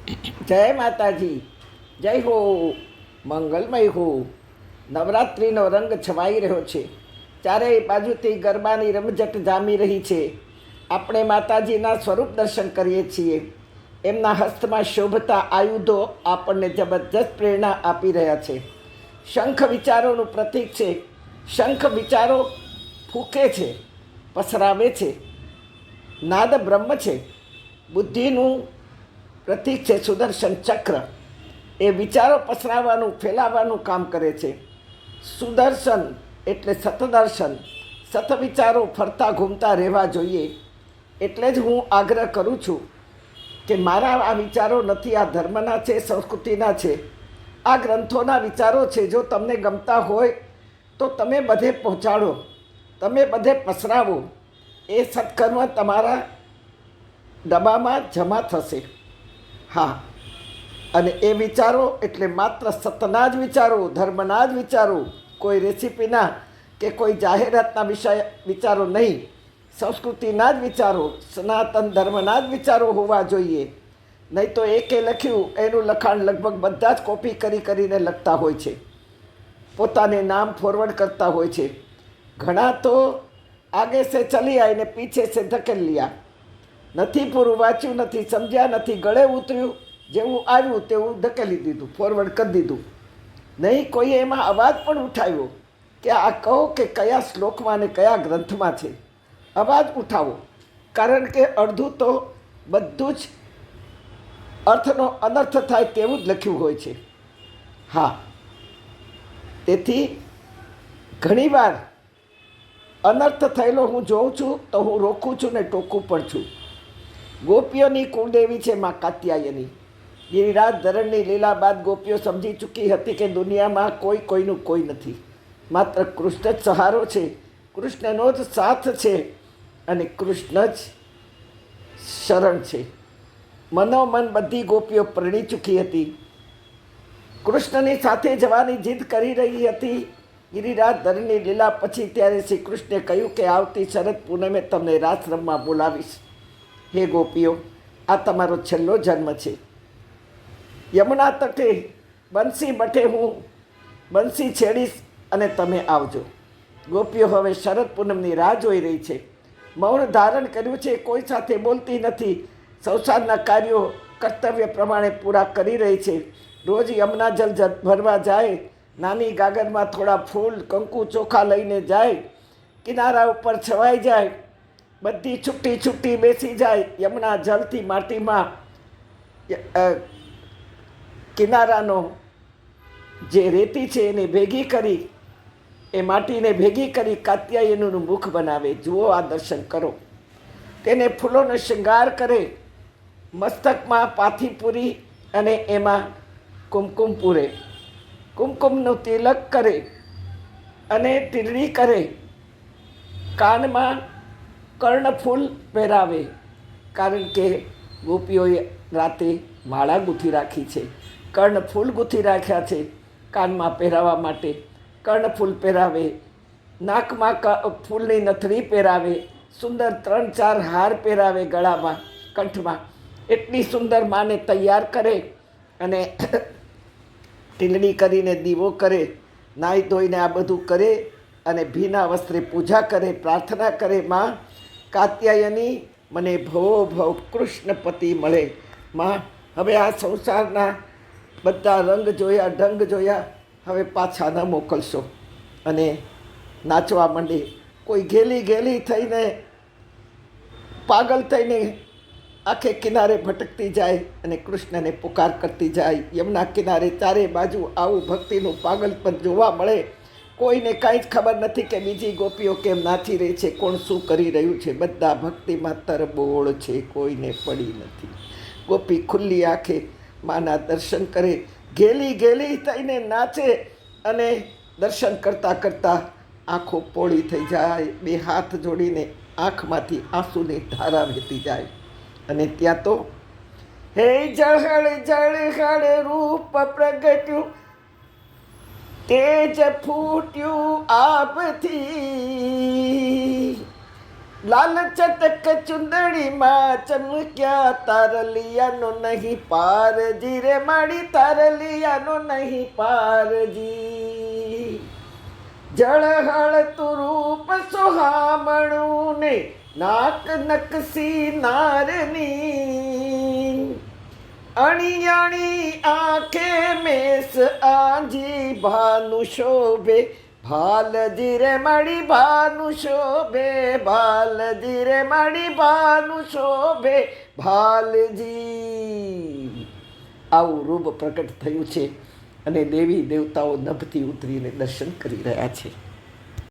જય માતાજી, જય હો, મંગલમય હો. નવરાત્રિનો રંગ છવાઈ રહ્યો છે. ચારેય બાજુથી ગરબાની રમઝટ જામી રહી છે. આપણે માતાજીના સ્વરૂપ દર્શન કરીએ છીએ. એમના હસ્તમાં શોભતા આયુધો આપણને જબરજસ્ત પ્રેરણા આપી રહ્યા છે. શંખ વિચારોનું પ્રતીક છે. શંખ વિચારો ફૂંકે છે, પસરાવે છે. નાદ બ્રહ્મ છે. બુદ્ધિનું પ્રતીક છે સુદર્શન ચક્ર. એ વિચારો પસરાવવાનું, ફેલાવવાનું કામ કરે છે. સુદર્શન એટલે સતદર્શન. સત વિચારો ફરતા ઘૂમતા રહેવા જોઈએ. એટલે જ હું આગ્રહ કરું છું કે મારા આ વિચારો નથી, આ ધર્મના છે, સંસ્કૃતિના છે, આ ગ્રંથોના વિચારો છે. જો તમને ગમતા હોય તો તમે બધે પહોંચાડો, તમે બધે પસરાવો. એ સત્કર્મ તમારા ડબ્બામાં જમા થશે. હા, અને એ વિચારો એટલે માત્ર સતના જ વિચારો, ધર્મના જ વિચારો, કોઈ રેસીપીના કે કોઈ જાહેરાતના વિચારો નહીં. સંસ્કૃતિના જ વિચારો, સનાતન ધર્મના જ વિચારો હોવા જોઈએ. નહીં તો એકે લખ્યું એનું લખાણ લગભગ બધા જ કોપી કરીને લખતા હોય છે, પોતાને નામ ફોરવર્ડ કરતા હોય છે. ઘણા તો આગે સે ચલી આવીને પીછે સે ધકેલ લિયા. નથી પૂરું વાંચ્યું, નથી સમજ્યા, નથી ગળે ઉતર્યું, જેવું આવ્યું તેવું ધકેલી દીધું, ફોરવર્ડ કરી દીધું. નહીં કોઈએ એમાં અવાજ પણ ઉઠાવ્યો કે આ કહો કે કયા શ્લોકમાં ને કયા ગ્રંથમાં છે. અવાજ ઉઠાવો, કારણ કે અડધું તો બધું જ અર્થનો અનર્થ થાય તેવું જ લખ્યું હોય છે. હા, તેથી ઘણીવાર અનર્થ થયેલો હું જોઉં છું તો હું રોકું છું ને ટોકું પણ છું. ગોપીઓની કુળદેવી છે મા કાત્યાયની. ગિરિરાજ ધરણની લીલા બાદ ગોપીઓ સમજી ચૂકી હતી કે દુનિયામાં કોઈનું કોઈ નથી. માત્ર કૃષ્ણ જ સહારો છે, કૃષ્ણનો જ સાથ છે અને કૃષ્ણ જ શરણ છે. મનોમન બધી ગોપીઓ પરણી ચૂકી હતી. કૃષ્ણની સાથે જવાની જીદ કરી રહી હતી. ગિરિરાજ ધરણની લીલા પછી ત્યારે શ્રી કૃષ્ણે કહ્યું કે આવતી શરદ પૂનમે તમને રાસ રમવા બોલાવીશ. હે ગોપીઓ, આ તમારો છેલ્લો જન્મ છે. યમુના તટે બંસી બટે હું બંસી છેડીશ અને તમે આવજો. ગોપીઓ હવે શરદ પૂનમની રાહ જોઈ રહી છે. મૌન ધારણ કર્યું છે, કોઈ સાથે બોલતી નથી. સંસારના કાર્યો કર્તવ્ય પ્રમાણે પૂરા કરી રહી છે. રોજ યમુના જલ ભરવા જાય, નાની ગાગરમાં થોડા ફૂલ કંકુ ચોખા લઈને જાય, કિનારા ઉપર છવાઈ જાય, બધી છૂટી છૂટી બેસી જાય. યમુના જલથી માટીમાં કિનારાનો જે રેતી છે એને ભેગી કરી, એ માટીને ભેગી કરી કાત્યાયનનું મુખ બનાવે. જુઓ, આ દર્શન કરો. તેને ફૂલોનો શૃંગાર કરે, મસ્તકમાં પાથી પૂરી અને એમાં કુમકુમ પૂરે, કુમકુમનું તિલક કરે અને ટીલડી કરે, કાનમાં કર્ણફૂલ પહેરાવે. કારણ કે ગોપીઓએ રાતે માળા ગૂંથી રાખી છે, કર્ણફૂલ ગૂંથી રાખ્યા છે કાનમાં પહેરાવવા માટે. કર્ણફૂલ પહેરાવે, નાકમાં ફૂલની નથડી પહેરાવે, સુંદર 3-4 હાર પહેરાવે ગળામાં, કંઠમાં. એટલી સુંદર માને તૈયાર કરે અને ટીલડી કરીને દીવો કરે, નાહી ધોઈને આ બધું કરે અને ભીના વસ્ત્રે પૂજા કરે, પ્રાર્થના કરે, માં કાત્યાયની મને ભવો ભવ કૃષ્ણપતિ મળે. માં, હવે આ સંસારના બધા રંગ જોયા, ઢંગ જોયા, હવે પાછા ન મોકલશો. અને નાચવા માંડે. કોઈ ઘેલી થઈને, પાગલ થઈને આખે કિનારે ભટકતી જાય અને કૃષ્ણને પુકાર કરતી જાય. યમુના કિનારે ચારે બાજુ આવું ભક્તિનું પાગલ પણ જોવા મળે. કોઈને કાંઈ જ ખબર નથી કે બીજી ગોપીઓ કેમ નાચી રહી છે, કોણ શું કરી રહ્યું છે. બધા ભક્તિમાં તરબોળ છે, કોઈને પડી નથી. ગોપી ખુલ્લી આંખે માના દર્શન કરે, ઘેલી થઈને નાચે અને દર્શન કરતાં કરતાં આંખો પોળી થઈ જાય. બે હાથ જોડીને આંખમાંથી આંસુની ધારા વહેતી જાય. અને ત્યાં તો હે જળ રૂપ પ્રગટ્યું, તેજ ફૂટ્યું આભથી, લાલ ચટક ચુંદડીમાં ચમક્યા તારલિયાનો નહીં પારજી રે માડી તારલિયાનો નહીં પારજી જળહળ તું રૂપ સુહામણું ને નાક નકસી નારની અણી અણી આંખે મેસ આજી ભાનુ શોભે ભાલજી રે માડી ભાનુ શોભે ભાલજી રે માડી ભાનુ શોભે ભાલજી આવું રૂપ પ્રકટ થયું છે અને દેવી દેવતાઓ નભથી ઉતરીને દર્શન કરી રહ્યા છે.